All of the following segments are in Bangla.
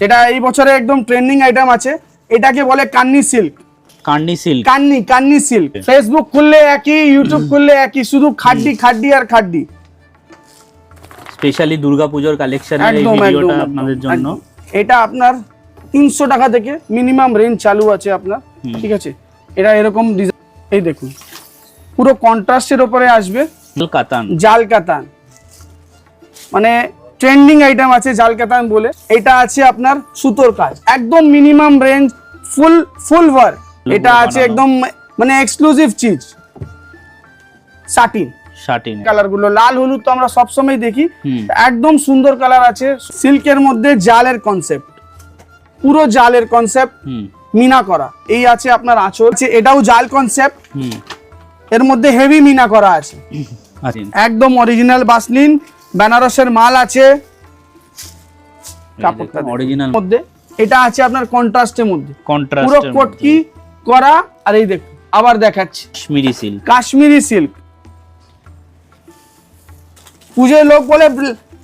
এটা এই বছরে একদম ট্রেন্ডিং আইটেম আছে, এটাকে বলে Kanni silk. Kanni silk, Kanni silk. Facebook খুললে একই, ইউটিউব খুললে একই, শুধু খাড্ডি আর খাড্ডি। স্পেশালি দুর্গাপূজার কালেকশনের এই ভিডিওটা আপনাদের জন্য। এটা আপনার 300 টাকা থেকে মিনিমাম রেঞ্জ চালু আছে আপনার, ঠিক আছে। এটা এরকম ডিজাইন, এই দেখুন পুরো কন্ট্রাস্টের উপরে আসবে, জাল কাতান, মানে ট্রেন্ডিং আইটেম আছে জাল কাতান বলে। এটা আছে আপনার সুতোর কাজ, একদম মিনিমাম রেঞ্জ, ফুল ওয়ার্ক। এটা আছে একদম মানে এক্সক্লুসিভ চিজ, সাটিন কালার গুলো, লাল হলুদ তো আমরা সবসময় দেখি, একদম সুন্দর কালার আছে। সিল্কের মধ্যে জালের কনসেপ্ট, পুরো জালের কনসেপ্ট, মিনা করা। এই আছে আপনার আঁচল, এটাও জাল কনসেপ্ট, এর মধ্যে হেভি মিনা করা আছে, একদম অরিজিনাল বাসলিন বেনারসের মাল আছে। কাপড়টা অরিজিনাল মধ্যে, এটা আছে আপনার কন্ট্রাস্টের মধ্যে, পুরো কটকি করা। আর এই দেখুন আবার দেখাচ্ছি কাশ্মীরি সিল্ক। পুজোয় লোক বলে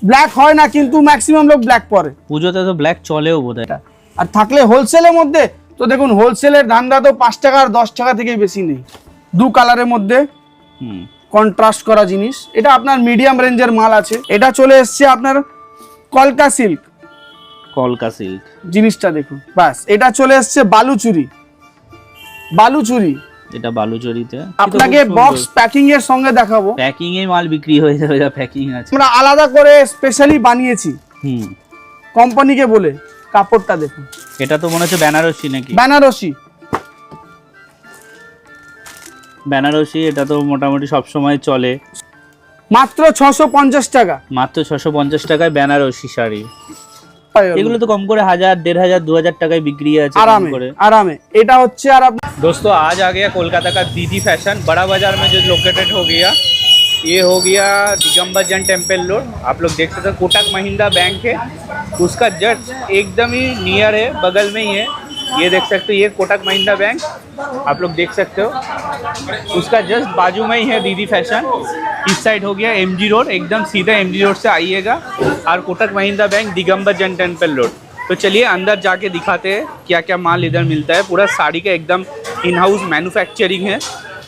ব্ল্যাক হয় না, কিন্তু ম্যাক্সিমাম লোক ব্ল্যাক পরে। পুজোতে তো ব্ল্যাক চলেও বোধহয়। আর থাকলে হোলসেলের মধ্যে তো দেখুন, হোলসেলের ধান্দা তো 5 টাকা আর 10 টাকা থেকে বেশি নেই। দু কালারের মধ্যে কন্ট্রাস্ট করা জিনিস, এটা আপনার মিডিয়াম রেঞ্জের মাল আছে। এটা চলে এসছে আপনার কলকা সিল্ক জিনিসটা দেখুন, বাস। এটা চলে এসছে বালুচুরি, এটা বালুচুরিতে আপনাকে বক্স প্যাকিং এর সঙ্গে দেখাবো। প্যাকিং এ মাল বিক্রি হয়ে যাবে, যা প্যাকিং আছে আমরা আলাদা করে স্পেশালি বানিয়েছি কোম্পানিকে বলে। কাপড়টা দেখুন, এটা তো মনে হচ্ছে বেনারসি নাকি? বেনারসি, এটা তো মোটামুটি সব সময় চলে। মাত্র 650 টাকা, মাত্র 650 টাকায় বেনারসি শাড়ি। এগুলো তো কম করে 1000, 1500, 2000 টাকায় বিক্রি আছে आराम এটা হচ্ছে। আর दोस्तों आज आ गया कोलकाता का दीदी फैशन बड़ा बाजार में, जो लोकेटेड हो गया, ये हो गया दिगंबर जैन टेम्पल रोड। आप लोग देख सकते हो कोटक महिंद्रा बैंक है, उसका जस्ट एकदम ही नियर है, बगल में ही है। ये देख सकते हो, ये कोटक महिंद्रा बैंक आप लोग देख सकते हो, उसका जस्ट बाजू में ही है दीदी फैशन। इस साइड हो गया एमजी रोड, एकदम सीधा एमजी रोड से आइएगा, और Kotak Mahindra bank Digambar Jain temple road. तो चलिए अंदर जाके दिखाते हैं क्या क्या माल इधर मिलता है। पूरा साड़ी का एकदम इन हाउस मैन्युफैक्चरिंग है,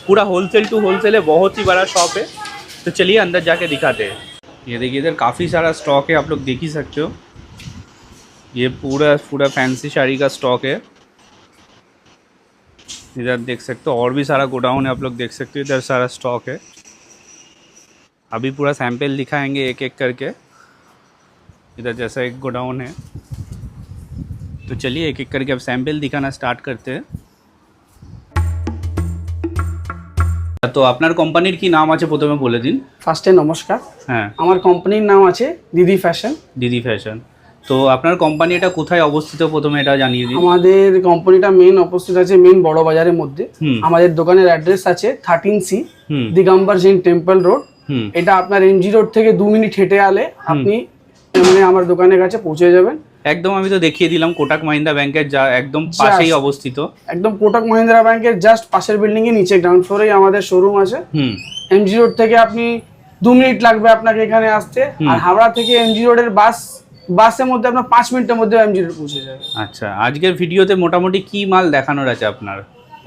पूरा होलसेल टू होलसेल है, बहुत ही बड़ा शॉप है। तो चलिए अंदर जाके दिखाते हैं। ये देखिए इधर काफ़ी सारा स्टॉक है, आप लोग देख ही सकते हो। ये पूरा फैंसी साड़ी का स्टॉक है, इधर देख सकते हो। और भी सारा गोडाउन है, आप लोग देख सकते हो, इधर सारा स्टॉक है। अभी पूरा सैंपल दिखाएंगे एक एक करके। इधर जैसा एक गोडाउन है, तो चलिए एक एक करके अब सैंपल दिखाना स्टार्ट करते हैं। তো আপনার কোম্পানির কি নাম আছে প্রথমে বলে দিন। ফার্স্টে নমস্কার, হ্যাঁ আমার কোম্পানির নাম আছে দিদি ফ্যাশন। তো আপনার কোম্পানি এটা কোথায় অবস্থিত প্রথমে এটা জানিয়ে দিন। আমাদের কোম্পানিটা মেন অবস্থিত আছে মেন বড় বাজারের মধ্যে। আমাদের দোকানের অ্যাড্রেস আছে 13C দিগম্বর জৈন টেম্পল রোড। এটা আপনার এমজি রোড থেকে 2 মিনিট হেঁটে আলে আপনি মানে আমার দোকানের কাছে পৌঁছে যাবেন। একদম আমি তো দেখিয়ে দিলাম কোটাক মাহিন্দ্রা ব্যাংকের যা একদম পাশেই অবস্থিত, একদম কোটাক মাহিন্দ্রা ব্যাংকের জাস্ট পাশের বিল্ডিং এর নিচে গ্রাউন্ড ফ্লোরেই আমাদের শোরুম আছে। এমজি রোড থেকে আপনি 2 মিনিট লাগবে আপনাকে এখানে আসতে, আর হাওড়া থেকে এমজি রোডের বাসের মধ্যে আপনার 5 মিনিটের মধ্যে এমজি রোড পৌঁছে যাবে। আচ্ছা, আজকের ভিডিওতে মোটামুটি কি মাল দেখানোর আছে আপনার?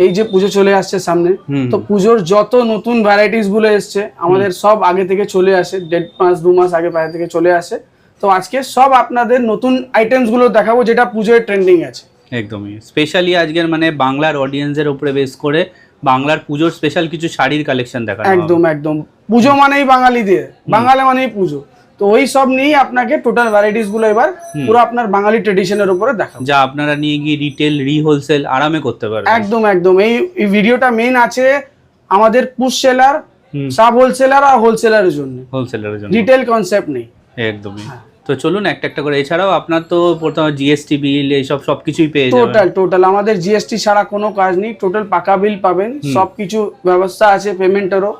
এই যে পুজো চলে আসছে সামনে, তো পুজোর যত নতুন ভ্যারাইটিস গুলো এসছে আমাদের সব আগে থেকে চলে আসে, 1.5 মাস 2 মাস আগে বাইরে থেকে চলে আসে। তো আজকে সব আপনাদের নতুন আইটেমস গুলো দেখাবো যেটা পুজোর ট্রেন্ডিং আছে। একদমই স্পেশালি আজকের মানে বাংলার অডিয়েন্সের উপরে বেস করে বাংলার পুজোর স্পেশাল কিছু শাড়ির কালেকশন দেখাবো। একদম পুজো মানেই বাঙালিদের, বাঙালি মানেই পুজো, তো ওই সব নিয়ে আপনাকে টোটাল ভ্যারাইটিস গুলো এবার পুরো আপনার বাঙালি ট্রেডিশনের উপরে দেখাবো, যা আপনারা নিয়ে গিয়ে রিটেল হোলসেল আরামে করতে পারবেন। একদম এই ভিডিওটা মেইন আছে আমাদের পুশ সেলার, সাব হোলসেলার আর হোলসেলারের জন্য, রিটেল কনসেপ্ট নেই। একদমই। তো চলুন একটা একটা করে। এছাড়াও আপনার তো প্রথমে জিএসটি বিল এইসব সবকিছুই পেয়ে যাবেন। টোটাল আমাদের জিএসটি ছাড়া কোনো কাজ নেই, টোটাল পাকা বিল পাবেন, সবকিছু ব্যবস্থা আছে, পেমেন্টেরও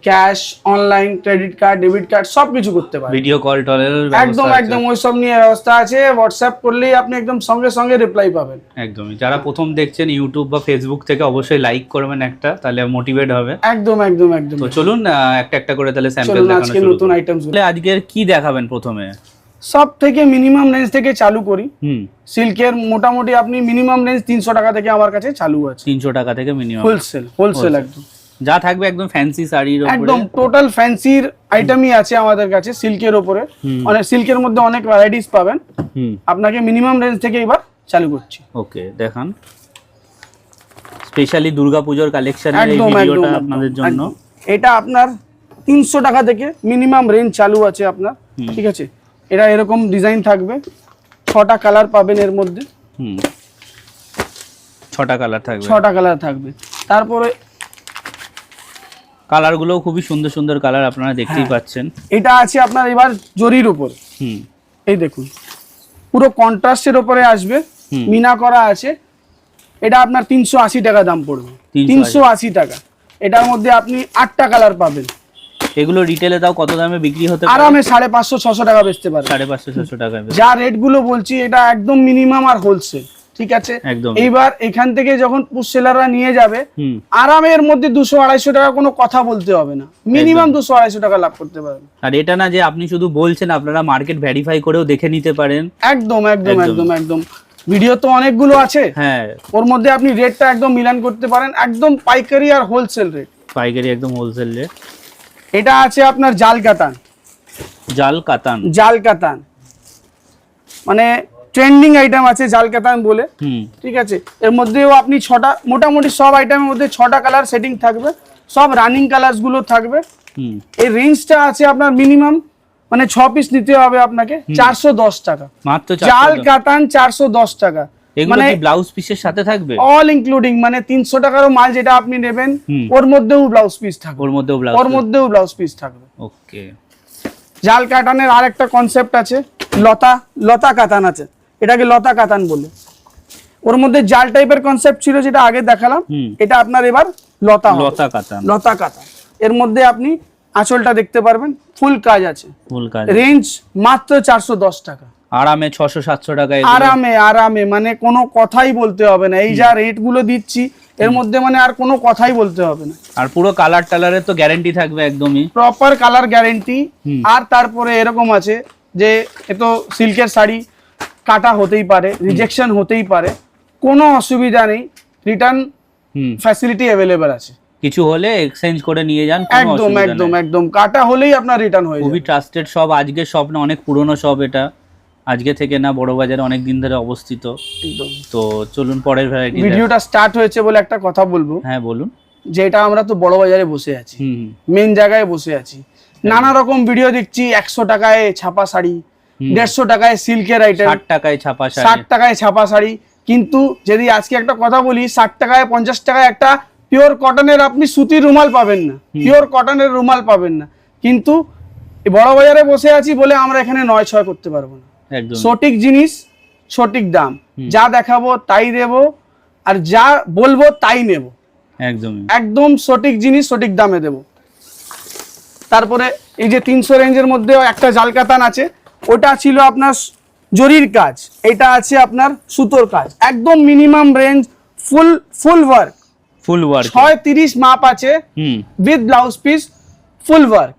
cash, online, credit card, debit card সবকিছু করতে পারেন। ভিডিও কল টলের একদম ওই সব নিয়ে ব্যবস্থা আছে। হোয়াটসঅ্যাপ করলেই আপনি একদম সঙ্গে রিপ্লাই পাবেন। একদমই। যারা প্রথম দেখছেন ইউটিউব বা ফেসবুক থেকে অবশ্যই লাইক করবেন একটা, তাহলে মোটিভেট হবে। একদম তো চলুন একটা একটা করে তাহলে স্যাম্পল দেখানো শুরু নতুন আইটেমস। আজকের কি দেখাবেন প্রথমে? সব থেকে মিনিমাম রেঞ্জ থেকে চালু করি। সিল্কের মোটামুটি আপনি মিনিমাম রেঞ্জ 300 টাকা থেকে আমার কাছে চালু আছে। 300 টাকা থেকে মিনিমাম হোলসেল একদম যা থাকবে একদম ফ্যান্সি শাড়ির উপরে, একদম টোটাল ফ্যান্সির আইটেমই আছে আমাদের কাছে সিল্কের উপরে। অনেক সিল্কের মধ্যে অনেক ভ্যারাইটিস পাবেন। আপনাকে মিনিমাম রেঞ্জ থেকে এবার চালু করছি। ওকে, দেখান স্পেশালি দুর্গাপূজার কালেকশনের এই ভিডিওটা আপনাদের জন্য। এটা আপনার 300 টাকা থেকে মিনিমাম রেঞ্জ চালু আছে আপনার, ঠিক আছে। এটা এরকম ডিজাইন থাকবে, 6টা কালার পাবেন এর মধ্যে। 6টা কালার থাকবে, 6টা কালার থাকবে। তারপরে কালারগুলো খুবই সুন্দর সুন্দর কালার, আপনারা দেখতেই পাচ্ছেন। এটা আছে আপনার এবার জরির উপর। এই দেখুন পুরো কন্ট্রাস্টের উপরে আসবে, মিনা করা আছে। এটা আপনার 380 টাকা দাম পড়বে, 380 টাকা। এটার মধ্যে আপনি 8টা কালার পাবেন। এগুলো রিটেলে দাও কত দামে বিক্রি হতে পারে? আরামে 550-600 টাকা বেচতে পারে। 550-600 টাকা যা রেট গুলো বলছি এটা একদম মিনিমাম আর হোলসেল, ঠিক আছে। এইবার এখান থেকে যখন পুশ সেলাররা নিয়ে যাবে আরামের মধ্যে 200-250 টাকা কোনো কথা বলতে হবে না, মিনিমাম 200-250 টাকা লাভ করতে পারবেন। আর এটা না যে আপনি শুধু বলছেন, আপনারা মার্কেট ভেরিফাই করেও দেখে নিতে পারেন। একদম একদম একদম একদম ভিডিও তো অনেকগুলো আছে, হ্যাঁ, ওর মধ্যে আপনি রেটটা একদম মিলান করতে পারেন। একদম পাইকারি আর হোলসেল রেট, পাইকারি একদম হোলসেল রেট। এটা আছে আপনার জাল কাতান। জাল কাতান মানে ট্রেন্ডিং আইটেম আছে জাল কাতান বলে, ঠিক আছে। এর মধ্যেও আপনি 6টা, মোটামুটি সব আইটেমের মধ্যে 6টা কালার সেটিং থাকবে, সব রানিং কালারস গুলো থাকবে। এই রেঞ্জটা আছে আপনার মিনিমাম মানে 6 পিস নিতে হবে আপনাকে 410 টাকা মাত্র। জাল কাতান 410 টাকা, মানে ব্লাউজ পিসের সাথে থাকবে অল ইনক্লুডিং, মানে 300 টাকারও মাল যেটা আপনি নেবেন ওর মধ্যেও ব্লাউজ পিস থাকবে, ওর মধ্যেও ব্লাউজ পিস থাকবে। ওকে, জাল কাতানের আরেকটা কনসেপ্ট আছে, লতা কাতান আছে, এটাকে লতা কাতান বলে। ওর মধ্যে জাল টাইপের কনসেপ্ট ছিল যেটা আগে দেখালাম, এটা আপনার এবার লতা কাতান। এর মধ্যে আপনি আঁচলটা দেখতে পারবেন, ফুল কাজ আছে, রেঞ্জ মাত্র 410 টাকা। আরামে 600-700 টাকা, আরামে মানে কোনো কথাই বলতে হবে না। এই যা রেট গুলো দিচ্ছি এর মধ্যে মানে আর কোনো কথাই বলতে হবে না। আর পুরো কালার টালারের তো গ্যারান্টি থাকবে, একদমই প্রপার কালার গ্যারান্টি। আর তারপরে এরকম আছে যে এতো সিল্কের শাড়ি কাটা হতেই পারে, রিজেকশন হতেই পারে, কোনো অসুবিধা নেই, রিটার্ন ফ্যাসিলিটি অ্যাভেলেবল আছে। কিছু হলে এক্সচেঞ্জ করে নিয়ে যান, একদম একদম একদম কাটা হলেই আপনার রিটার্ন হয়ে যাবে। খুবই ট্রাস্টেড শপ, আজকের শপ না, অনেক পুরনো শপ এটা, আজকে থেকে না, বড় বাজারে অনেক দিন ধরে অবস্থিত। তো চলুন পরের ভ্যারাইটি। ভিডিওটা স্টার্ট হয়েছে বলে একটা কথা বলবো। হ্যাঁ বলুন। যে এটা আমরা তো বড় বাজারে বসে আছি, মেন জায়গায় বসে আছি, নানা রকম ভিডিও দেখছি 100 টাকায় ছাপা শাড়ি, 150 টাকায় সিল্কের আইটেম, 60 টাকায় ছাপা শাড়ি, 60 টাকায় ছাপা শাড়ি। কিন্তু যদি আজকে একটা কথা বলি, 60 টাকায় 50 টাকায় একটা পিওর কটনের আপনি সুতির রুমাল পাবেন না, পিওর কটনের রুমাল পাবেন না। কিন্তু বড় বাজারে বসে আছি বলে আমরা এখানে 9-6 করতে পারবো না। সঠিক জিনিস সঠিক দাম, যা দেখাবো তাই দেবো, আর যা বলবো তাই নেব। একদম সঠিক জিনিস সঠিক দামে দেব। তারপরে এই যে 300 রেঞ্জের মধ্যে একটা জাল কাতান আছে, ওটা ছিল আপনার জরির কাজ, এটা আছে আপনার সুতোর কাজ। একদম মিনিমাম রেঞ্জ, ফুল ওয়ার্ক 630 মাপ আছে, with blouse piece, full work,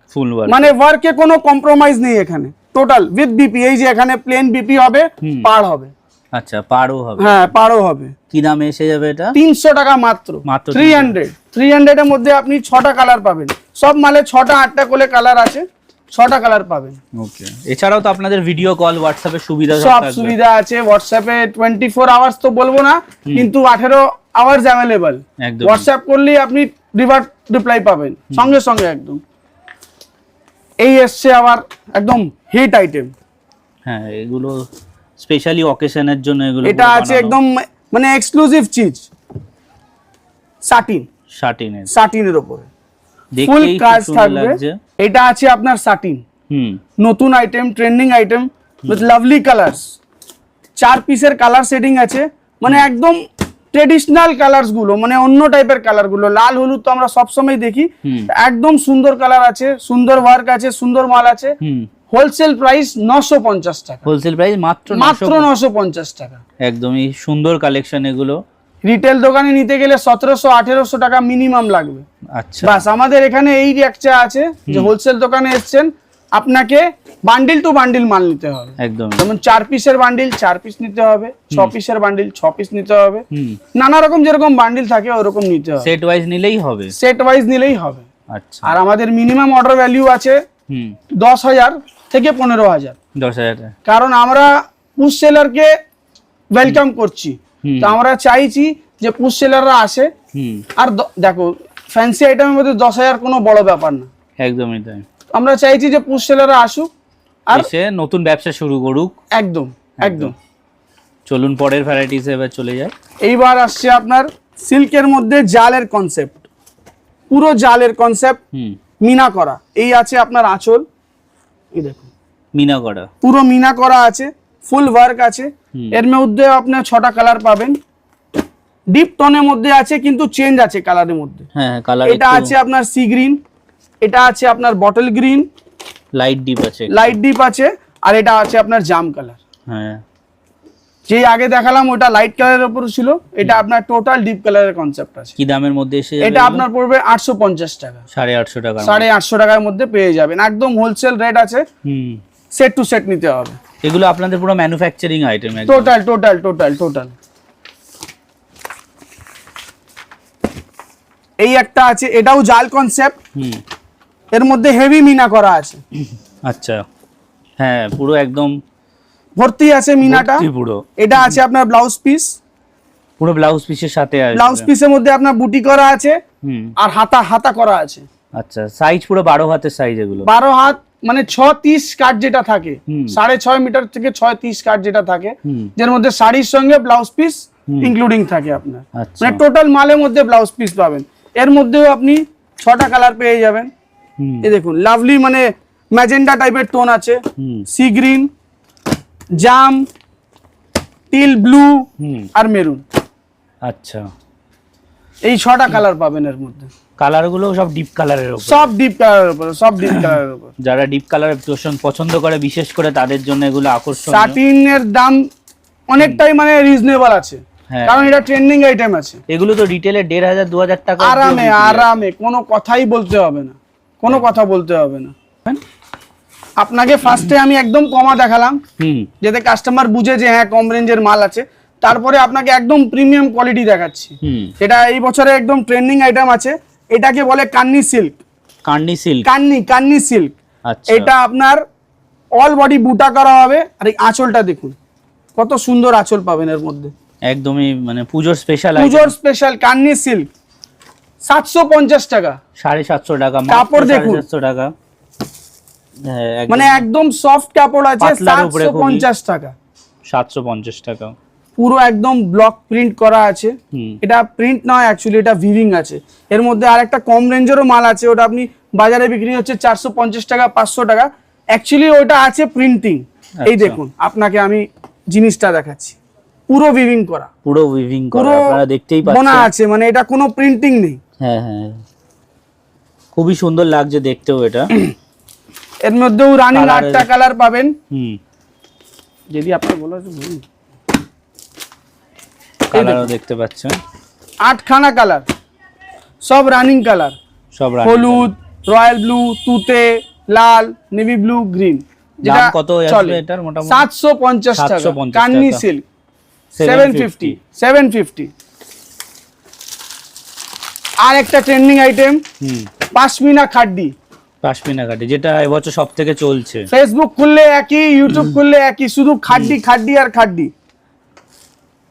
মানে ওয়ার্কে কোনো কম্প্রোমাইজ নেই এখানে, টোটাল উইথ বিপি। এই যে এখানে প্লেন বিপি হবে, পাড় হবে। আচ্ছা, পাড়ও হবে? হ্যাঁ, পাড়ও হবে। কি দামে এসে যাবে এটা? 300 টাকা মাত্র। 300 এর মধ্যে আপনি 6টা কালার পাবেন। সব মালে 6টা 8টা করে কালার আছে, 6টা কালার পাবেন। ওকে, এছাড়াও তো আপনাদের ভিডিও কল, হোয়াটসঅ্যাপে সুবিধা, সব সুবিধা আছে। হোয়াটসঅ্যাপে 24 আওয়ার্স তো বলবো না, কিন্তু 18 আওয়ার্স অ্যাভেলেবল। হোয়াটসঅ্যাপ করলেই আপনি রিপ্লাই পাবেন সঙ্গে সঙ্গে একদম। এই এসছে আবার একদম হিট আইটেম। হ্যাঁ, এগুলো স্পেশালি অকেশনের জন্য এগুলো। এটা আছে একদম মানে এক্সক্লুসিভ চিজ, সাটিনের উপরে ফুল কাজ থাকবে। এটা আছে আপনার সাটিন, নতুন item, trending item, with lovely colours. 4 পিসের কালার সেটিং আছে, মানে একদম ট্রেডিশনাল কালারস গুলো, মানে অন্য টাইপের কালার গুলো। লাল হলুদ তো আমরা সবসময় দেখি, একদম সুন্দর কালার আছে, সুন্দর ওয়ার্ক আছে, সুন্দর মাল আছে। হোলসেল প্রাইস 950 টাকা। হোলসেল প্রাইস মাত্র 950 টাকা। একদমই সুন্দর কালেকশন এগুলো। রিটেল দোকানে নিতে গেলে 1700-1800 টাকা মিনিমাম লাগবে। আচ্ছা, বাস আমাদের এখানে এই রিয়াকচা আছে যে হোলসেল দোকানে এসেছেন, আপনাকে বান্ডিল টু বান্ডিল মাল নিতে হবে একদম। যেমন 4 পিসের বান্ডিল 4 পিস নিতে হবে, 6 পিসের বান্ডিল 6 পিস নিতে হবে, নানা রকম যেরকম বান্ডিল থাকে ওরকম নিতে হবে। সেট ওয়াইজ নিলেই হবে? সেট ওয়াইজ নিলেই হবে। আচ্ছা। আর আমাদের মিনিমাম অর্ডার ভ্যালু আছে 10,000 থেকে 15,000। 10,000। কারণ আমরা পুশ সেলারকে ওয়েলকাম করছি, তো আমরা চাইছি যে পুশ সেলাররা আসে। আর দেখো ফ্যান্সি আইটেমের মধ্যে 10,000 কোনো বড় ব্যাপার না। একদমই তাই। আমরা চাইছি যে পুশ সেলাররা আসুক আর এসে নতুন ব্যবসা শুরু করুক। একদম একদম। চলুন পরের ভ্যারাইটিস এবার চলে যায়। এইবার আসছে আপনার সিল্কের মধ্যে জালের কনসেপ্ট, পুরো জালের কনসেপ্ট, মিনা করা। এই আছে আপনার আঁচল, এই দেখুন মিনা করা, পুরো মিনা করা আছে, ফুল ওয়ার্ক আছে। এর মধ্যে আপনার 6টা কালার পাবেন। ডিপ টোনের মধ্যে আছে কিন্তু চেঞ্জ আছে কালারের মধ্যে। হ্যাঁ কালার। এটা আছে আপনার সি গ্রিন, এটা আছে আপনার বটল গ্রিন, লাইট ডিপ আছে, লাইট ডিপ আছে, আর এটা আছে আপনার জাম কালার। হ্যাঁ যে আগে দেখালাম ওটা লাইট কালারের উপর ছিল, এটা আপনার টোটাল ডিপ কালারের কনসেপ্ট আছে। কি দামের মধ্যে এসে যাবে? এটা আপনার পড়বে 850 টাকা। 850 টাকা। 850 টাকার মধ্যে পেয়ে যাবেন, একদম হোলসেল রেট আছে। সেট টু সেট নিতে হবে। এগুলো আপনাদের পুরো ম্যানুফ্যাকচারিং আইটেম একদম? Total total total total. এই একটা আছে, এটাও জাল কনসেপ্ট, এর মধ্যে হেভি মিনা করা আছে। আচ্ছা হ্যাঁ পুরো একদম ভর্তি আছে মিনাটা পুরো। এটা আছে আপনার ব্লাউজ পিস, পুরো ব্লাউজ পিসের সাথে আসবে। ব্লাউজ পিসের মধ্যে আপনার বুটি করা আছে আর হাতা হাতা করা আছে। আচ্ছা সাইজ পুরো 12 হাতের সাইজ এগুলো? 12 হাত মানে 6-30 কাট যেটা থাকে, 6.5 মিটার থেকে 6-30 কাট যেটা থাকে, যার মধ্যে শাড়ির সঙ্গে ব্লাউজ পিস ইনক্লুডিং থাকে আপনার। মানে টোটাল মালের মধ্যে ব্লাউজ পিস পাবেন। এর মধ্যেও আপনি 6টা কালার পেয়ে যাবেন। এই দেখুন লাভলি মানে ম্যাজেন্ডা টাইপের টোন আছে, সি গ্রিন, জাম, টিল ব্লু আর মেরুন। আচ্ছা এই 6টা কালার পাবেন এর মধ্যে। কালার গুলো সব ডিপ কালারের উপর? সব ডিপ কালারের উপর, সব ডিপ কালারের উপর। যারা ডিপ কালার পছন্দ করে বিশেষ করে তাদের জন্য এগুলো আকর্ষণীয়। স্টার্টিং এর দাম অনেকটাই মানে রিজনেবল আছে, কারণ এটা ট্রেন্ডিং আইটেম আছে। এগুলো তো রিটেলে 1,500-2,000 টাকা আরামে আরামে, কোনো কথাই বলতে হবে না, কোনো কথা বলতে হবে না। আপনাকে ফার্স্টে আমি একদম কমা দেখালাম যাতে কাস্টমার বুঝে যে হ্যাঁ কম রেঞ্জের মাল আছে। তারপরে আপনাকে একদম প্রিমিয়াম কোয়ালিটি দেখাচ্ছি। এটা এই বছরে একদম ট্রেন্ডিং আইটেম আছে, এটাকে বলে Kanni silk. Kanni silk? Kanni silk. এটা আপনার অল বডি বুটা করা হবে। আর এই আঁচলটা দেখুন কত সুন্দর আঁচল পাবেন এর মধ্যে, একদমই মানে পুজোর স্পেশাল। পুজোর স্পেশাল কান্নি সিল্ক 750 টাকা। 750 টাকা কাপড় দেখুন, 750 টাকা। মানে একদম সফট কাপড় আছে, 750 টাকা। 750 টাকা। পুরো একদম ব্লক প্রিন্ট করা আছে। এটা প্রিন্ট নয় অ্যাকচুয়ালি, এটা ভিভিং আছে। এর মধ্যে আরেকটা কম রেঞ্জেরও মাল আছে, ওটা আপনি বাজারে বিক্রি হচ্ছে 450 টাকা 500 টাকা। অ্যাকচুয়ালি ওটা আছে প্রিন্টিং। এই দেখুন আপনাকে আমি জিনিসটা দেখাচ্ছি, পুরো ভিভিং করা, পুরো ভিভিং করা, আপনারা দেখতেই পাচ্ছেন বোনা আছে, মানে এটা কোনো প্রিন্টিং নেই। হ্যাঁ হ্যাঁ খুবই সুন্দর লাগছে দেখতেও এটা। এর মধ্যেও রানিং 8টা কালার পাবেন। যদি আপনি বলো কালারও দেখতে পাচ্ছেন, 8খানা কালার, সব রানিং কালার, সব হলুদ, রয়্যাল ব্লু, তুতে, লাল, নেভি ব্লু, গ্রিন। দাম কত আসবে এটার মোটামুটি? 750 টাকা। কান্নি সিল্ক 750। আর একটা ট্রেন্ডিং আইটেম পাশমিনা খাড্ডি। পাশমিনা খাড্ডি যেটা এবছর সবথেকে চলছে। ফেসবুক খুললে একই, ইউটিউব খুললে একই, শুধু খাড্ডি খাড্ডি আর খাড্ডি।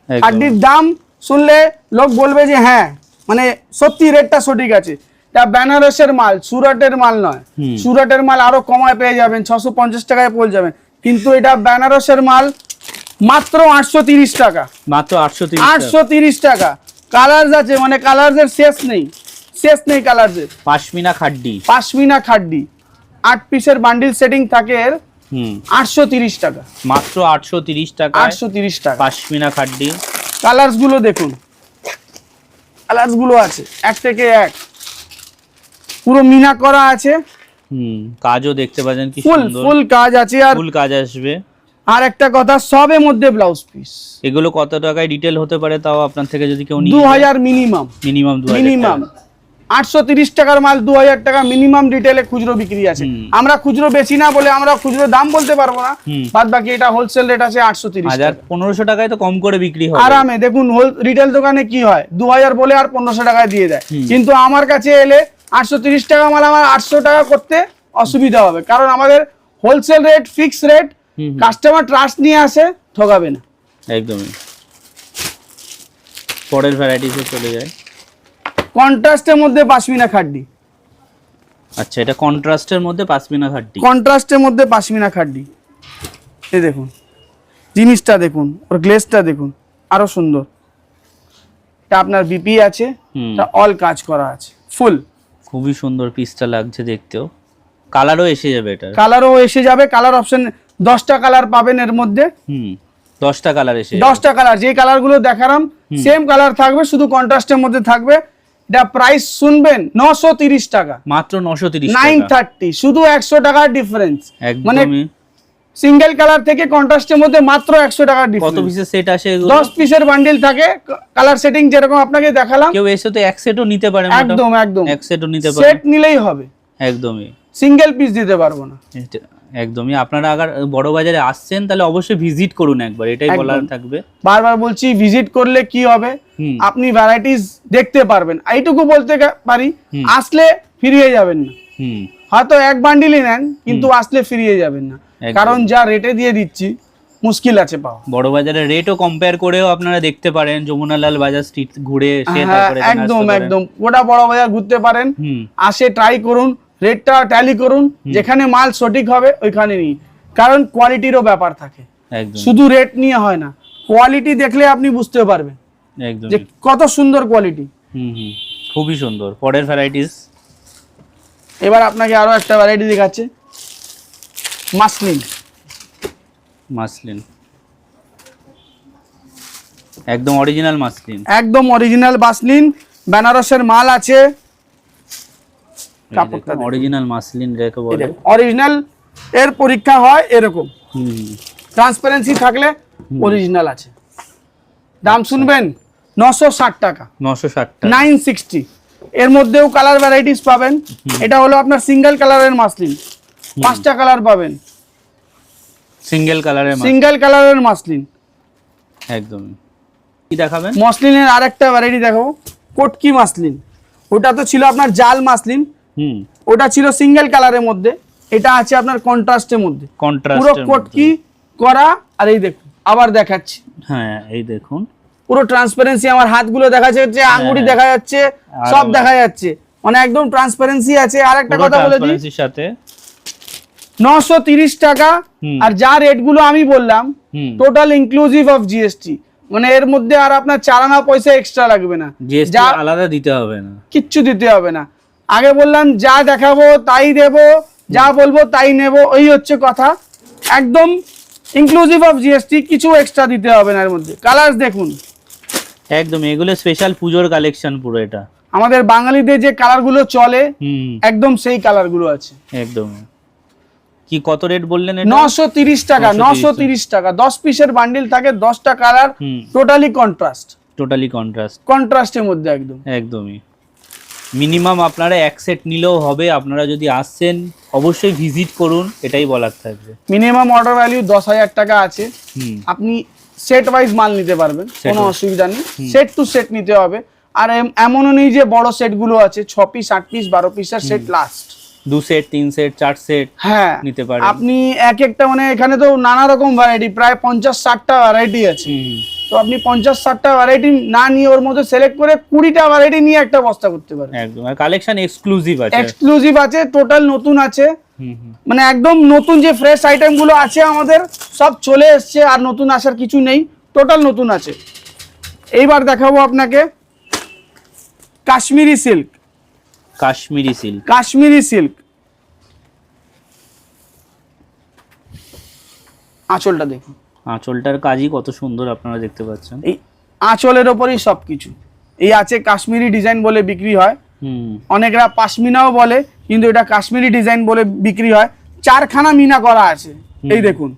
খাড্ডির দাম শুনলে লোক বলবে যে হ্যাঁ মানে সত্যি রেটটা সঠিক আছে। এটা বেনারসের মাল, সুরাটের মাল নয়। সুরাটের মাল আরো কমায় পেয়ে যাবেন, 650 টাকায় পেয়ে যাবেন, কিন্তু এটা বেনারসের মাল মাত্র 830 টাকা। মাত্র 830 টাকা। কালারস আছে, মানে কালারসের শেষ নেই, শেষ নেই কালারসের। পাশমিনা খাড্ডি, পাশমিনা খাড্ডি 8 পিসের বান্ডিল সেটিং থাকে এর। 830 টাকা, মাত্র 830 টাকা। 830 টাকা পাশমিনা খাড্ডি। কালারস গুলো দেখুন, কালারস গুলো আছে এক থেকে এক, পুরো মিনা করা আছে। কাজও দেখতে পাচ্ছেন কি সুন্দর, ফুল কাজ আছে। আর ফুল কাজ আসবে। আর একটা কথা, সবের মধ্যে ব্লাউজ পিস। এগুলো কত টাকায় ডিটেল হতে পারে তাও আপনার থেকে যদি কেউ নিয়ে? 2000 মিনিমাম। মিনিমাম 2000 মিনিমাম 830 টাকার মাল 2000 টাকা মিনিমাম রিটেলে খুচরো বিক্রি আছে। আমরা খুচরো বেচি না বলে আমরা খুচরো দাম বলতে পারবো না, বাদ বাকি এটা হোলসেল রেট আছে 830 টাকা। 1500 টাকায় তো কম করে বিক্রি হয় আরামে। দেখুন রিটেল দোকানে কি হয় 2000 বলে আর 1500 টাকায় দিয়ে দেয়, কিন্তু আমার কাছে এলে 830 টাকা মাল আমার 800 টাকা করতে অসুবিধা হবে, কারণ আমাদের wholesale rate fix rate, customer trust নিয়ে আসে, ঠকাবে না। একদমই। পরের ভ্যারাইটিসে চলে যায়। কন্ট্রাস্টের মধ্যে পাশমিনা খাড্ডি। আচ্ছা, এটা কন্ট্রাস্টের মধ্যে পাশমিনা খাড্ডি। কন্ট্রাস্টের মধ্যে পাশমিনা খাড্ডি, এই দেখুন জিনিসটা দেখুন, ওর গ্লেজটা দেখুন আরো সুন্দর। এটা আপনার বিপি আছে, এটা অল কাজ করা আছে ফুল। খুবই সুন্দর পিসটা লাগছে দেখতেও। কালারও এসে যাবে এটা। কালারও এসে যাবে, কালার অপশন 10টা কালার পাবেন এর মধ্যে। 10টা কালার এসে 10টা কালার, যে কালারগুলো দেখালাম সেম কালার থাকবে, শুধু কন্ট্রাস্টের মধ্যে থাকবে। এটা প্রাইস শুনবেন 930 টাকা, মাত্র 930 টাকা, 930, শুধু 100 টাকার ডিফারেন্স। মানে একদমই সিঙ্গেল কালার থেকে কন্ট্রাস্টের মধ্যে মাত্র 100 টাকার ডিফারেন্স। কত পিসের সেট আসে এগুলো? 10 পিসের বান্ডিল থাকে, কালার সেটিং যেরকম আপনাকে দেখালাম। কেউ এসে তো এক সেটও নিতে পারে, একদম একদম এক সেটও নিতে পারে, সেট নিলেই হবে, একদমই সিঙ্গেল পিস দিতে পারবো না। একদমই। আপনারা আগে বড় বাজারে আসছেন তাহলে অবশ্যই ভিজিট করুন একবার, এটাই বলার থাকবে। বারবার বলছি, ভিজিট করলে কি হবে, আপনি ভ্যারাইটিস দেখতে পারবেন। এইটুকু বলতে পারি, আসলে ফিরিয়ে যাবেন না। হয়তো এক বান্ডিলই নেন, কিন্তু আসলে ফিরিয়ে যাবেন না, কারণ যা রেটে দিয়ে দিচ্ছি মুশকিল আছে পাওয়া। বড় বাজারের রেটও কম্পেয়ার করেও আপনারা দেখতে পারেন, যমুনালাল বাজার স্ট্রিট ঘুরে এসে তারপরে একদম একদম গোটা বড় বাজার ঘুরতে পারেন, আসে ট্রাই করুন, রেটটা ট্যালি করুন, যেখানে মাল সঠিক হবে ওইখানে নিন, কারণ কোয়ালিটিরও ব্যাপার থাকে, শুধু রেট নিয়ে হয় না, কোয়ালিটি দেখলে আপনি বুঝতে পারবেন যে কত সুন্দর কোয়ালিটি। খুবই সুন্দর। পরের ভ্যারাইটিস, এবার আপনাকে আরো একটা ভ্যারাইটি দেখাচ্ছে, মাসলিন। মাসলিন একদম অরিজিনাল মাসলিন, একদম অরিজিনাল মাসলিন, বেনারসের মাল আছে। কাপড়টা অরিজিনাল মাসলিন রেখে বলে, অরিজিনাল এর পরীক্ষা হয় এরকম, ট্রান্সপারেন্সি থাকলে অরিজিনাল আছে। দাম শুনবেন 960 টাকা, 960 টাকা, 960। এর মধ্যেও কালার ভ্যারাইটিস পাবেন। এটা হলো আপনার সিঙ্গেল কালারের মাসলিন, 5টা কালার পাবেন, সিঙ্গেল কালারের মাসলিন। একদম। কি দেখাবেন? মসলিনের আরেকটা ভ্যারাইটি দেখাবো, কটকি মাসলিন। ওটা তো ছিল আপনার জাল মাসলিন, ওটা ছিল সিঙ্গেল কালারের মধ্যে, এটা আছে আপনার কন্ট্রাস্টের মধ্যে, পুরো কটকি করা। আর এই দেখুন, আবার দেখাচ্ছি, হ্যাঁ এই দেখুন পুরো ট্রান্সপারেন্সি, আমার হাতগুলো দেখা যাচ্ছে, আঙ্গুটি দেখা যাচ্ছে, সব দেখা যাচ্ছে, মানে একদম ট্রান্সপারেন্সি আছে। আর একটা কথা বলে দিই, সাথে 930 টাকা, আর যা রেট গুলো আমি বললাম টোটাল ইনক্লুসিভ অফ জিএসটি, মানে এর মধ্যে আর আপনার 4 আনা পয়সা এক্সট্রা লাগবে না, জিএসটি আলাদা দিতে হবে না, কিচ্ছু দিতে হবে না। আগে বললাম যা দেখাবো তাই দেবো, যা বলবো তাই নেব, এই হচ্ছে কথা। একদম ইনক্লুসিভ অফ জিএসটি, কিছু এক্সট্রা দিতে হবে না এর মধ্যে। কালার দেখুন, একদম এগুলো স্পেশাল পূজোর কালেকশন পুরো। এটা আমাদের বাঙালিদের যে কালার গুলো চলে, একদম সেই কালার গুলো আছে। একদম। কি কত রেট বললেন? 930 টাকা, 930 টাকা। 10 পিসের বান্ডিল থাকে, 10টা কালার, টোটালি কন্ট্রাস্টের মধ্যে একদম। একদমই। মিনিমাম আপনারা এক সেট নিলেও হবে। আপনারা যদি আসছেন অবশ্যই ভিজিট করুন, এটাই বলার থাকবে। মিনিমাম অর্ডার ভ্যালু 10,000 টাকা আছে, আপনি সেট ওয়াইজ মাল নিতে পারবেন, কোনো অসুবিধা নেই। সেট টু সেট নিতে হবে। আর এমনও নেই যে বড় সেট গুলো আছে 6 পিস 8 পিস 12 পিসের set last, 2 set 3 set 4 set হ্যাঁ নিতে পারেন আপনি। এক একটা মানে এখানে তো নানা রকম ভ্যারাইটি, প্রায় 50-60টা ভ্যারাইটি আছে। তো আপনি 50-60টা ভ্যারাইটি না নিয়ে ওর মধ্যে সিলেক্ট করে 20টা ভ্যারাইটি নিয়ে একটা বস্তা করতে পারেন। একদম। আর কালেকশন এক্সক্লুসিভ আছে, টোটাল নতুন আছে, মানে একদম নতুন যে ফ্রেশ আইটেম গুলো আছে আমাদের সব চলে এসছে, আর নতুন আসার কিছু নেই, টোটাল নতুন আছে। এইবার দেখাবো আপনাকে কাশ্মীরি সিল্ক। আঁচলটা দেখুন, আঁচলটার কাজই কত সুন্দর আপনারা দেখতে পাচ্ছেন। এই আঁচলের ওপরই সবকিছু। এই আছে কাশ্মীরি ডিজাইন বলে বিক্রি হয়, অনেকরা পাশমিনাও বলে, কিন্তু এটা কাশ্মীরি ডিজাইন বলে বিক্রি হয়। 4খানা মিনা করা আছে, এই দেখুন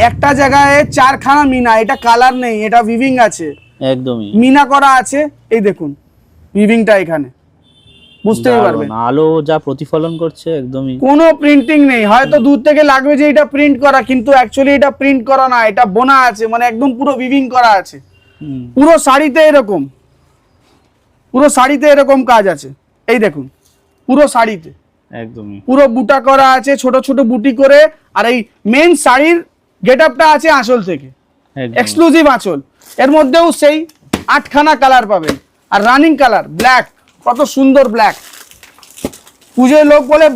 একটা জায়গায় 4খানা মিনা, এটা কালার নেই, এটা উইভিং আছে, একদমই মিনা করা আছে। এই দেখুন উইভিংটা এখানে বুঝতেই পারবেন। আলো যা প্রতিফলন করছে একদমই কোনো প্রিন্টিং নেই, হয়তো দূর থেকে লাগবে যে এটা প্রিন্ট করা, কিন্তু অ্যাকচুয়ালি এটা প্রিন্ট করা না, এটা বোনা আছে, মানে একদম পুরো উইভিং করা আছে। পুরো শাড়িতে এরকম, পুরো শাড়িতে এরকম কাজ আছে, এই দেখুন পুরো শাড়িতে একদমই পুরো বুটা করা আছে, ছোট ছোট বুটি করে। আর এই মেন শাড়ির গেটআপটা আছে আঁচল থেকে, এক্সক্লুসিভ আঁচল। এর মধ্যেও সেই 8খানা কালার পাবেন, আর রানিং কালার ব্ল্যাক, কত সুন্দর ব্ল্যাক। পুজোয় লোক বলে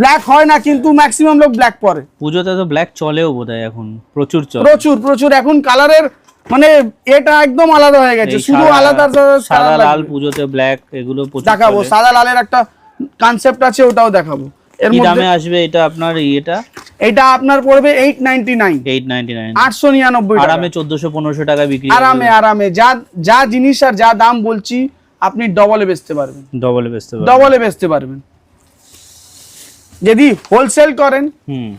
ব্ল্যাক হয় না, কিন্তু ম্যাক্সিমাম লোক ব্ল্যাক পরে। পুজোতে তো ব্ল্যাক চলেও বোধহয় এখন, প্রচুর চলে, প্রচুর প্রচুর। এখন কালারের মানে এটা একদম আলাদা হয়ে গেছে, শুধু আলাদা সাদা লাল, পুজোতে ব্ল্যাক, এগুলো প্রচুর দেখাবো। সাদা লালের একটা কনসেপ্ট আছে, ওটাও দেখাবো। এর কি মধ্যে দামে আসবে এটা আপনার? এটা আপনার পড়বে 899, 899 টাকা। আরামে 1400-1500 টাকা বিক্রি, আরামে আরামে। যা জিনিস আর যা দাম বলছি, আপনি ডবলে বেচতে পারবেন, ডবলে বেচতে পারবেন। যদি হোলসেল করেন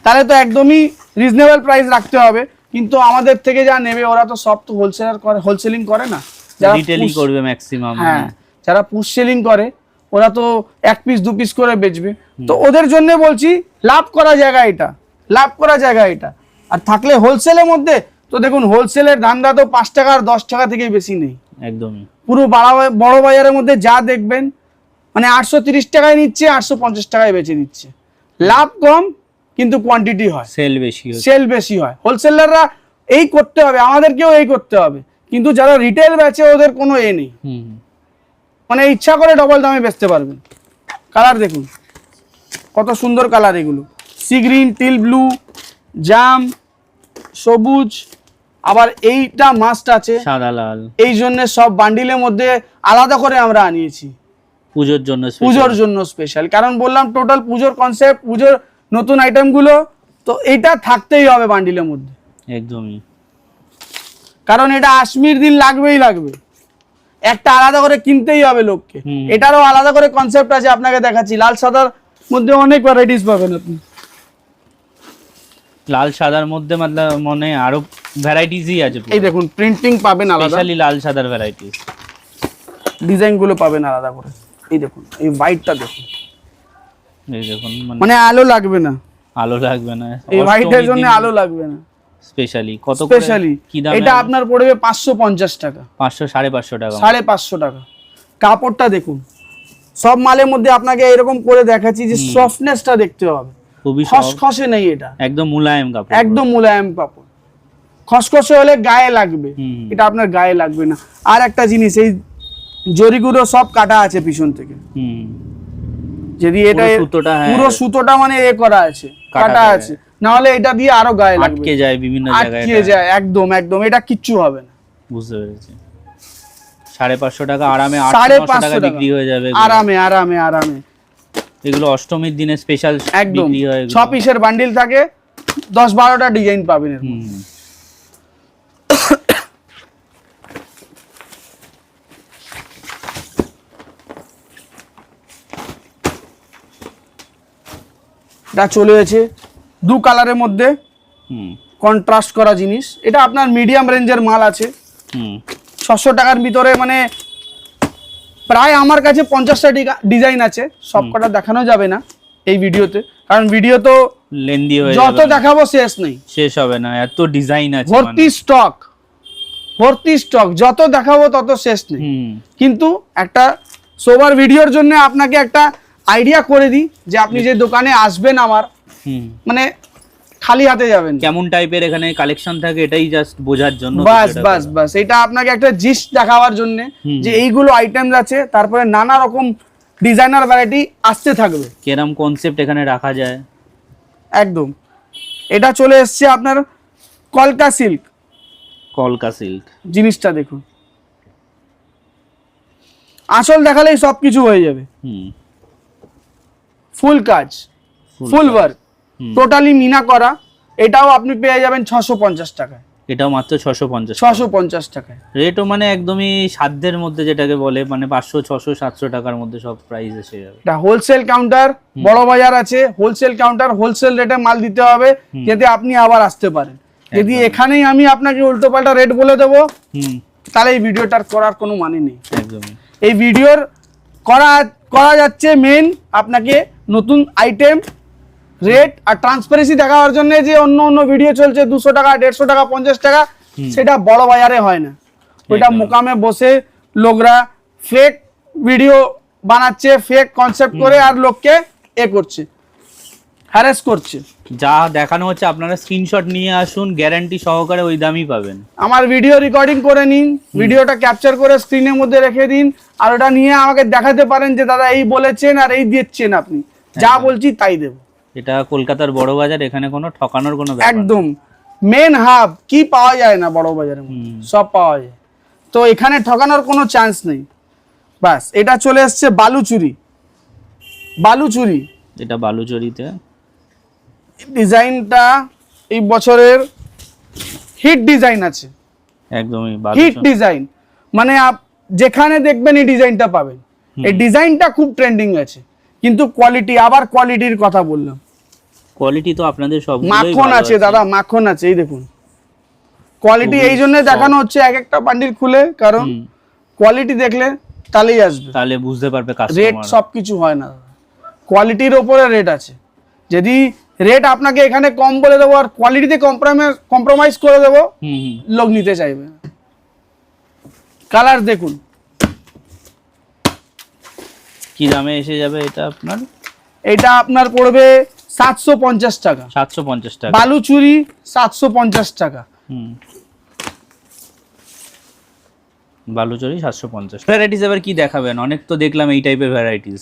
তাহলে তো একদমই রিজনেবল প্রাইস রাখতে হবে, কিন্তু আমাদের থেকে যা নেবে ওরা তো সব তো হোলসেলার করে, হোলসেলিং করে না, যারা রিটেলই করবে ম্যাক্সিমাম। হ্যাঁ, যারা পুশ সেলিং করে ওরা তো 1 পিস 2 পিস করে বেচবে। তো ওদের জন্য বলছি লাভ করা জায়গা এটা, লাভ করা জায়গা এটা। আর থাকলে হোলসেলের মধ্যে তো দেখুন, হোলসেলের ধান্দা তো 5 টাকা আর 10 টাকা থেকে বেশি নেই একদমই। পুরো বড় বাজারের মধ্যে যা দেখবেন মানে 830 টাকায় নিচ্ছে, 850 টাকায় বেচে দিচ্ছে। লাভ কম কিন্তু কোয়ান্টিটি হয়, সেল বেশি হয়। হোলসেলাররা এই করতে হবে, আমাদেরকেও এই করতে হবে, কিন্তু যারা রিটেল বেচে ওদের কোনো এ নেই, মানে ইচ্ছা করে ডবল দামে বেচতে পারবেন। কালার দেখুন কত সুন্দর কালার, এগুলো সি গ্রিন, টিল ব্লু, জাম, সবুজ, আবার এইটা মাস্ট আছে সাদা লাল। এই জন্য সব বান্ডিলের মধ্যে আলাদা করে আমরা আনিয়েছি পুজোর জন্য স্পেশাল। কারণ বললাম টোটাল পুজোর কনসেপ্ট, পুজোর নতুন আইটেম গুলো, তো এটা থাকতেই হবে বান্ডিলের মধ্যে একদমই। কারণ এটা আশমির দিন লাগবেই লাগবে, একটা আলাদা করে কিনতেই হবে লোককে। এটারও আলাদা করে কনসেপ্ট আছে, আপনাকে দেখাচ্ছি। লাল সাদার মধ্যে অনেক ভ্যারাইটিস পাবেন আপনি, লাল সাদার মধ্যে মানে আরো ভ্যারাইটিসই আছে। এই দেখুন প্রিন্টিং পাবেন আলাদা, স্পেশালি লাল সাদার ভ্যারাইটিস, ডিজাইন গুলো পাবেন আলাদা করে। এই দেখুন এই হোয়াইটটা দেখুন, এই দেখুন মানে আলো লাগবে না, এই হোয়াইটের জন্য আলো লাগবে না। স্পেশালি কত করে? স্পেশালি এটা আপনার পড়বে 550 টাকা, 500-550 টাকা, 550 টাকা। কাপড়টা দেখুন, সব মালের মধ্যে আপনাকে এরকম করে দেখাচ্ছি যে সফটনেসটা দেখতে হবে, খুবই খসখসে নেই, এটা একদম মুলায়েম কাপড়, একদম মুলায়েম কাপড়। খসখসে হলে গায়ে লাগবে, এটা আপনার গায়ে লাগবে না। আর একটা জিনিস, এই জরিগুলো সব কাটা আছে পিছন থেকে, যদি এটা পুরো সুতোটা মানে এ করা আছে, কাটা আছে, না হলে এটা দিয়ে আরো গায়ে লাগবে, আটকে যায় বিভিন্ন জায়গায়, আটকে যায় একদম একদম। এটা কিচ্ছু হবে না, বুঝতে পেরেছি। 550 টাকা আরামে, 800 টাকা বিক্রি হয়ে যাবে আরামে আরামে আরামে। এগুলো অষ্টমীর দিনে স্পেশাল বিক্রি হয়। 6 পিসের বান্ডিল থাকে, 10-12টা ডিজাইন পাবেন এর মধ্যে। এটা চলে এসেছে 2 কালারের মধ্যে, কন্ট্রাস্ট করা জিনিস। এটা আপনার মিডিয়াম রেঞ্জের মাল আছে, 600 টাকার ভিতরে। মানে প্রায় আমার কাছে 50টা ডিজাইন আছে, সবকটা দেখানো যাবে না এই ভিডিওতে, কারণ ভিডিও তো লেন্দি হয়ে যাবে, যত দেখাবো শেষ হবে না, এত ডিজাইন আছে, ভর্তি স্টক, যত দেখাবো তত শেষ নেই। কিন্তু একটা সোবার ভিডিওর জন্য আপনাকে একটা আইডিয়া করে দিই যে আপনি যে দোকানে আসবেন আমার, মানে খালি হাতে যাবেন, কেমন টাইপের এখানে কালেকশন থাকে এটাই জাস্ট বোঝার জন্য। বাস এটা আপনাকে একটা জিস্ট দেখাবার জন্য যে এইগুলো আইটেমস আছে, তারপরে নানা রকম ডিজাইনার ভ্যারাইটি আসতে থাকবে, কেরম কনসেপ্ট এখানে রাখা যায় একদম। এটা চলে এসছে আপনার কলকা সিল্ক, জিনিসটা দেখুন, আসল দেখালেই সবকিছু হয়ে যাবে। ফুল কাজ, ফুল ওয়ার্ক, টোটালি মিনা করা। এটাও আপনি পেয়ে যাবেন 650 টাকায়, এটাও মাত্র 650 টাকায়। রেটও মানে একদমই সাধ্যের মধ্যে, যেটাকে বলে মানে 500, 600, 700 টাকার মধ্যে সব প্রাইস এসে যাবে। এটা হোলসেল কাউন্টার, বড় বাজার আছে, হোলসেল কাউন্টার, হোলসেল রেটে মাল দিতে হবে, যাতে আপনি আবার আসতে পারেন। যদি এখানেই আমি আপনাকে উল্টোপাল্টা রেট বলে দেবো, তাহলে এই ভিডিওটার করার কোনো মানে নেই। একদমই। এই ভিডিওর করা করা যাচ্ছে মেন আপনাকে নতুন আইটেম রেট আর ট্রান্সপারেন্সি দেখানোর জন্য যে অন্য অন্য ভিডিও চলছে 200 টাকা 150 টাকা 50 টাকা, সেটা বড় বাজারে হয় না। ওইটা মোকামে বসে লোকরা ফেক ভিডিও বানাচ্ছে, ফেক কনসেপ্ট করে আর লোককে করছে, হ্যারাস করছে। যা দেখানো হচ্ছে আপনারা স্ক্রিনশট নিয়ে আসুন, গ্যারান্টি সহকারে ওই দামই পাবেন। আমার ভিডিও রেকর্ডিং করে নিন, ভিডিওটা ক্যাপচার করে স্ক্রিনের মধ্যে রেখে দিন, আর ওটা নিয়ে আমাকে দেখাতে পারেন যে দাদা এই বলেছেন আর এই দিচ্ছেন, আপনি যা বলছি তাই দেব। এটা কলকাতার বড় বাজার, এখানে কোনো ঠকানোর কোনো ব্যাপার নেই। একদম মেন হাব, কি পাওয়া যায় না বড় বাজারে, সব পাওয়া যায়, তো এখানে ঠকানোর কোনো চান্স নেই। বাস, এটা চলে এসছে বালুচুরি। বালুচুরি এটা বালুচরিতে ডিজাইনটা এই বছরের হিট ডিজাইন আছে, একদমই হিট ডিজাইন, মানে যেখানে দেখবেন এই ডিজাইনটা পাবেন। এই ডিজাইনটা খুব ট্রেন্ডিং আছে, কিন্তু কোয়ালিটি, আবার কোয়ালিটির কথা বললাম, কোয়ালিটি তো আপনাদের সব মাখন আছে দাদা, মাখন আছে। এই দেখুন কোয়ালিটি, এই জন্য দেখানো হচ্ছে এক একটা বান্ডিল খুলে, কারণ কোয়ালিটি দেখলে তাহলেই আসবে, তাহলে বুঝতে পারবে রেট কাস্টমার। সবকিছু হয় না, কোয়ালিটির উপরে রেট আছে। যদি রেট আপনাকে এখানে কম বলে দেবো আর কোয়ালিটিতে কম্প্রোমাইজ করে দেবো, লোক নিতে চাইবে। কালার দেখুন কি দামে এসে যাবে এটা আপনার? এটা আপনার পড়বে 750 টাকা, 750 টাকা। বালুচুরি 750 টাকা। বালুচরি 750। ভ্যারাইটিস এবার কি দেখাবেন? অনেক তো দেখলাম এই টাইপের ভ্যারাইটিস।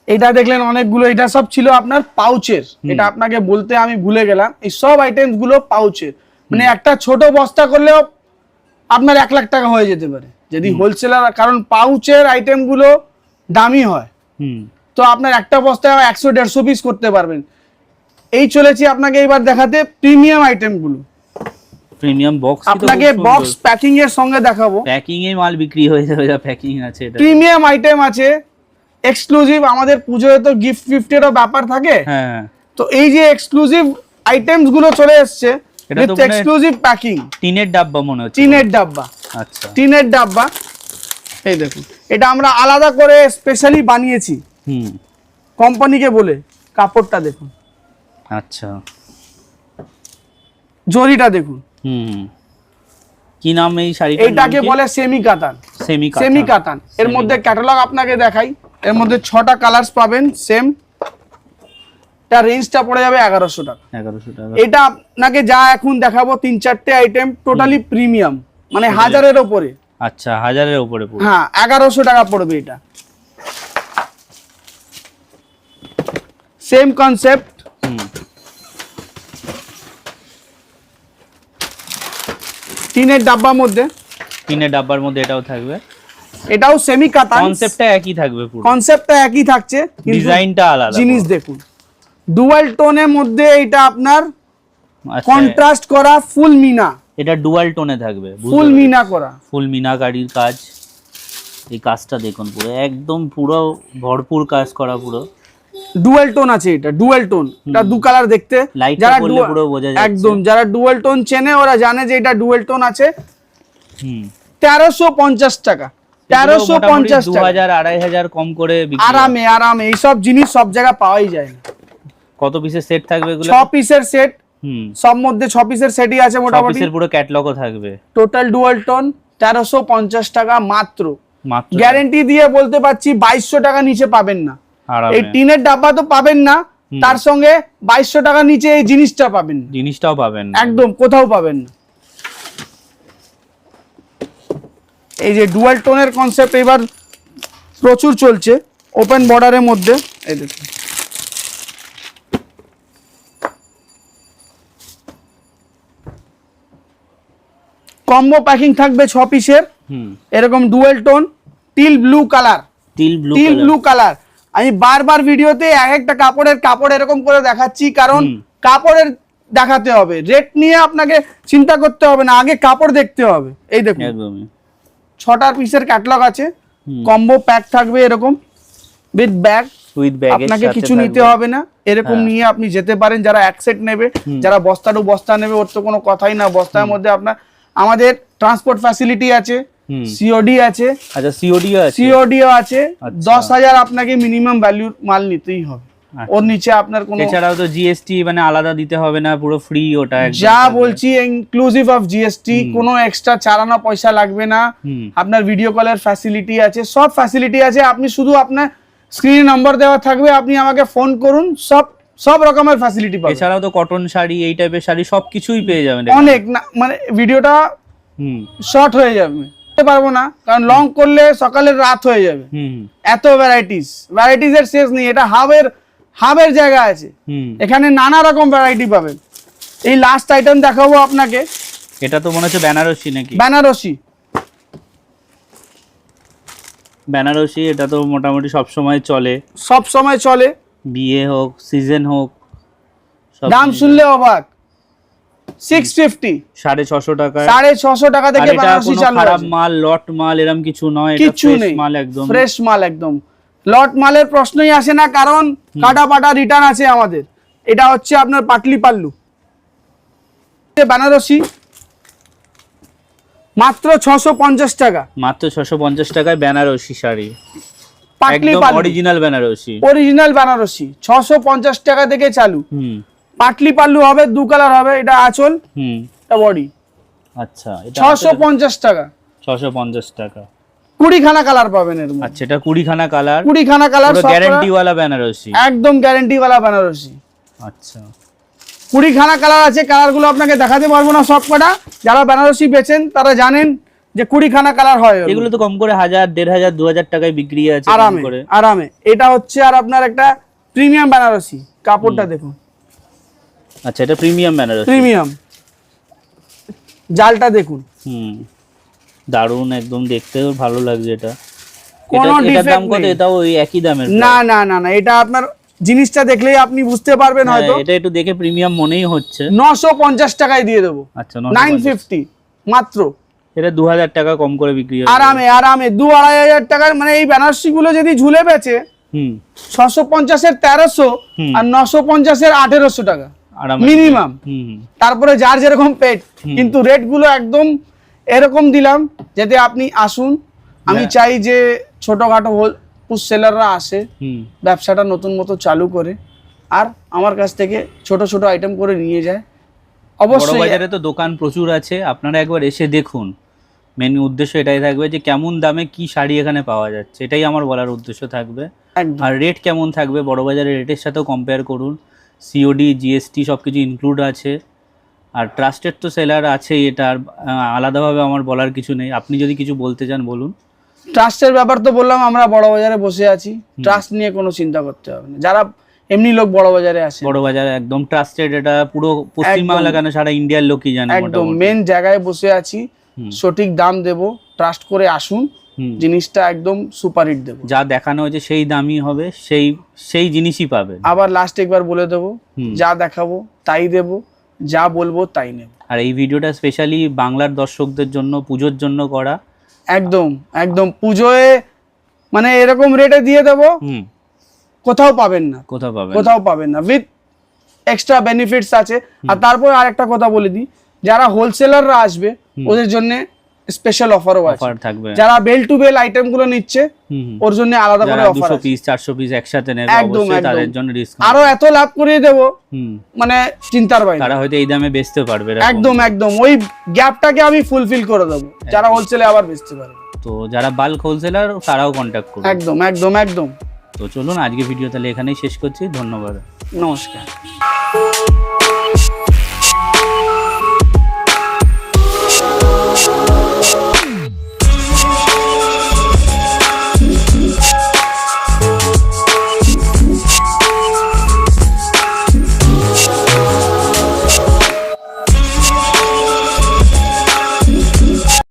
এটা দেখলেন অনেকগুলো, এটা সব ছিল আপনার পাউচের, এটা আপনাকে বলতে আমি ভুলে গেলাম। এই সব আইটেমস গুলো পাউচের, মানে একটা ছোট বস্তা করলেও আপনার 1 লাখ টাকা হয়ে যেতে পারে যদি হোলসেলার, কারণ পাউচের আইটেম গুলো দামি হয়। তো আপনার একটা বস্তায় 100-150 পিস করতে পারবেন। এই চলেছি আপনাকে এবার দেখাতে প্রিমিয়াম আইটেম গুলো। প্রিমিয়াম বক্স, আপনাকে বক্স প্যাকিং এর সঙ্গে দেখাবো। প্যাকিং এ মাল বিক্রি হয়ে যাবে, যা প্যাকিং আছে এটা। প্রিমিয়াম আইটেম আছে, এক্সক্লুসিভ। আমাদের পুজোয় তো গিফট ফিফটেরও ব্যাপার থাকে, হ্যাঁ। তো এই যে এক্সক্লুসিভ আইটেমস গুলো চলে এসেছে, এটা তো এক্সক্লুসিভ প্যাকিং, টিনের ডাব্বা মনে হচ্ছে। টিনের ডাব্বা, আচ্ছা, টিনের ডাব্বা। এই দেখুন, এটা আমরা আলাদা করে স্পেশালি বানিয়েছি কোম্পানিকে বলে। কাপড়টা দেখুন, আচ্ছা, জরিটা দেখুন। কি নাম এই শাড়িটা? এইটাকে বলে সেমি কাতান। সেমি কাতান, এর মধ্যে ক্যাটালগ আপনাকে দেখাই। এর মধ্যে 6টা কালার্স পাবেন সেম। এটা রেঞ্জটা পড়ে যাবে 1100 টাকা। 1100 টাকা। এটা আপনাকে যা এখন দেখাবো 3-4টে আইটেম টোটালি প্রিমিয়াম, মানে 1000-এর উপরে। আচ্ছা, 1000-এর উপরে পড়বে। হ্যাঁ, 1100 টাকা পড়বে এটা। সেম কনসেপ্ট, টিনের ডাব্বার মধ্যে। টিনের ডাব্বার মধ্যে এটাও থাকবে, এটাও সেমি কাতান। কনসেপ্টটা একই থাকবে, পুরো কনসেপ্টটা একই থাকছে, ডিজাইনটা আলাদা। জিনিস দেখুন, ডুয়াল টোনের মধ্যে এটা আপনার কন্ট্রাস্ট করা ফুল মিনা। এটা ডুয়াল টোনে থাকবে, ফুল মিনা করা, ফুল মিনাকারির কাজ। এই কাজটা দেখুন, পুরো একদম পুরো ভরপুর কাজ করা, পুরো ডুয়াল টোন আছে। এটা ডুয়াল টোন, এটা দু কালার দেখতে, যারা পুরো বোঝা যাচ্ছে একদম। যারা ডুয়াল টোন চেনে ওরা জানে যে এটা ডুয়াল টোন আছে। 1350 টাকা, 1350 টাকা, 2000-2500 কম করে আরামে আরামে। এইসব জিনিস সব জায়গায় পাওয়াই যায় না। কত পিসের সেট থাকবে এগুলো? 6 পিসের সেট, সব মধ্যে 6 পিসের সেটই আছে মোটামুটি। 6 পিসের পুরো ক্যাটালগও থাকবে। টোটাল ডুয়াল টোন 1350 টাকা মাত্র। মাত্র গ্যারান্টি দিয়ে বলতে পারছি 2200 টাকা নিচে পাবেন না। এই টিনের ডাব্বা তো পাবেন না, তার সঙ্গে 2200 টাকা নিচে এই জিনিসটা পাবেন না, জিনিসটাও পাবেন না, একদম কোথাও পাবেন না। এই যে ডুয়াল টোনের কনসেপ্ট এবার প্রচুর চলছে ওপেন বর্ডারের মধ্যে। এই দেখুন, কম্বো প্যাকিং থাকবে 6 পিসের, এরকম dual tone teal blue colour. Teal blue colour. আমি বারবার ভিডিওতে এক একটা কাপড় এরকম করে দেখাচ্ছি, কারণ কাপড়ের দেখাতে হবে, রেট নিয়ে আপনাকে চিন্তা করতে হবে না, আগে কাপড় দেখতে হবে। এই দেখুন, 6টা পিসের ক্যাটালগ আছে, কম্বো প্যাক থাকবে এরকম উইথ ব্যাগ। আপনাকে কিছু নিতে হবে না, এরকম নিয়ে আপনি যেতে পারেন। যারা এক সেট নেবে, যারা বস্তা টু বস্তা নেবে, ওর তো কোনো কথাই না। বস্তার মধ্যে আপনার, আমাদের ট্রান্সপোর্ট ফ্যাসিলিটি আছে, সিওডি আছে, আচ্ছা সিওডিও আছে, সিওডিও আছে। আচ্ছা। 10,000 আপনাকে মিনিমাম ভ্যালুর মাল নিতেই হবে। ওর নিচে আপনার কোনো, এছাড়াও তো জিএসটি মানে আলাদা দিতে হবে না, পুরো ফ্রি ওটা একদম যা থাকবে। বলছি ইনক্লুসিভ অফ জিএসটি, কোনো এক্সট্রা চালানো পয়সা লাগবে না। আপনার ভিডিও কলের ফ্যাসিলিটি আছে, সব ফ্যাসিলিটি আছে। আপনি শুধু আপনার স্ক্রিনে নাম্বার দেওয়া থাকবে, আপনি আমাকে ফোন করুন, সব রকমের ফ্যাসিলিটি পাবেন। এছাড়াও তো কটন শাড়ি, এই টাইপের শাড়ি সবকিছুই পেয়ে যাবেন। অনেক না, মানে ভিডিওটা শর্ট হয়ে যাবে, বলতে পারবো না, কারণ লং করলে সকালের রাত হয়ে যাবে। এত ভ্যারাইটিস এর শেষ নেই। এটা হাবের জায়গা আছে, এখানে নানা রকম ভ্যারাইটি পাবেন। এই লাস্ট আইটেম দেখাবো আপনাকে, এটা তো মনে হচ্ছে বেনারসি নাকি? বেনারসি। বেনারসি এটা তো মোটামুটি সব সময় চলে, সব সময় চলে, বিয়ে হোক সিজন হোক। দাম শুনলে অবাক, 650, 650 টাকা। 650 টাকা থেকে বেনারসি চালু খারাপ আছে। মাল লট মাল এরকম কিছু নয়, এটা কিছু ফ্রেশ নেই, মাল একদম, ফ্রেশ মাল একদম। লট মালের প্রশ্নই আসে না, কারণ কাটা পাটা রিটার্ন আছে আমাদের। এটা হচ্ছে আপনার পাটলি পাল্লু, বেনারসি, মাত্র 650 টাকা। মাত্র 650 টাকায় বেনারসি শাড়ি, পাটলি একদম পাল্লু, অরিজিনাল বেনারসি। অরিজিনাল বেনারসি 650 টাকা থেকে চালু। পাটলি পাল্লু হবে, 2 কালার হবে, এটা আঁচল, এটা বডি। আচ্ছা, এটা 650 টাকা, 650 টাকা। 20 খানা কালার পাবেন এর মধ্যে। আচ্ছা, এটা 20 খানা কালার, 20 খানা কালার, পুরো গ্যারান্টি ওয়ালা বেনারসি, একদম গ্যারান্টি ওয়ালা বেনারসি। আচ্ছা 20 খানা কালার আছে। কালারগুলো আপনাকে দেখাতে পারবো না সব কটা, যারা বেনারসি বেচেন তারা জানেন যে 20 খানা কালার হয়। এগুলো তো কম করে 1000, 1500, 2000 টাকায় বিক্রি আছে কম করে। আরামে। এটা হচ্ছে আর আপনার একটা প্রিমিয়াম বেনারসি, কাপড়টা দেখুন। আচ্ছা, এটা প্রিমিয়াম বেনারসি, প্রিমিয়াম, জালটা দেখুন, দারুন, একদম দেখতেও ভালো লাগছে। এটা কোনো এটার ডিফেক্ট দাম কত? নেই। এটাও ওই একই দামের? না না না না, এটা আপনার জিনিসটা দেখলেই আপনি বুঝতে পারবেন হয়তো। এটা একটু দেখে প্রিমিয়াম মনেই হচ্ছে। 950 টাকায় দিয়ে দেবো। আচ্ছা, 950 মাত্র। এটা 2000 টাকা কম করে বিক্রি হয় আরামে 2-2500 টাকার। মানে এই বেনারসি গুলো যদি ঝুলে বেচে 650 এর 1300 আর 950 এর 1800 টাকা মিনিমাম। তারপরে যার যেরকম পেট, কিন্তু রেট গুলো একদম এরকম দিলাম যাতে আপনি আসুন। আমি চাই যে ছোটখাটো সেলাররা আসে, ব্যবসাটা নতুন মতো চালু করে, আর আমার কাছ থেকে ছোট ছোট আইটেম করে নিয়ে যায়। অবশ্যই বড়বাজারে তো দোকান প্রচুর আছে, আপনারা একবার এসে দেখুন। মেন উদ্দেশ্য এটাই থাকবে যে কেমন দামে কি শাড়ি এখানে পাওয়া যাচ্ছে, এটাই আমার বলার উদ্দেশ্য থাকবে। আর রেট কেমন থাকবে, বড়বাজারের রেটের সাথেও কম্পেয়ার করুন। সিওডি, জিএসটি সব কিছু ইনক্লুড আছে। আর ট্রাস্টেড তো সেলার আছে, এটা আর আলাদাভাবে আমার বলার কিছু নেই। আপনি যদি কিছু বলতে চান বলুন। ট্রাস্টের ব্যাপার তো বললাম, আমরা বড়বাজারে বসে আছি, ট্রাস্ট নিয়ে কোনো চিন্তা করতে হবে না। যারা এমনি লোক বড়বাজারে আসে, বড়বাজারে একদম ট্রাস্টেড, এটা পুরো পশ্চিমবাংলা কেন সারা ইন্ডিয়ার লোকই জানে। একদম মেন জায়গায় বসে আছি, সঠিক দাম দেব, ট্রাস্ট করে আসুন, জিনিসটা একদম সুপার হিট দেবো। যা দেখানো হয়েছে সেই দামই হবে, সেই জিনিসই পাবেন। আবার লাস্ট একবার বলে দেবো, যা দেখাবো তাই দেব, যা বলবো তাই নেব। আর এই ভিডিওটা স্পেশালি বাংলার দর্শকদের জন্য, পুজোর জন্য করা। একদম একদম পুজোয় মানে এরকম রেটে দিয়ে দেবো, কোথাও পাবেন না, কোথাও পাবেন না, উইথ এক্সট্রা বেনিফিটস আছে। আর তারপর আরেকটা কথা বলে দিই, যারা হোলসেলাররা আসবে ওদের জন্য স্পেশাল অফারও থাকবে। যারা বেল টু বেল আইটেম গুলো নিচ্ছে ওর জন্য আলাদা করে অফার আছে। 200 পিস 400 পিস একসাথে নেবে, অবশ্যই তাদের জন্য ডিসকাউন্ট আরো এত লাভ করিয়ে দেব, মানে চিন্তার বাইরে। তারা হয়তো এই দামে বেচতে পারবে। একদম একদম ওই গ্যাপটাকে আমি ফুলফিল করে দেবো, যারা হোলসেলে আবার বেচতে পারবে। তো যারা বাল্ক হোলসেলার তারাও কন্ট্যাক্ট করুন। একদম একদম একদম। তো চলুন আজকে ভিডিও তাহলে এখানেই শেষ করছি। ধন্যবাদ, নমস্কার।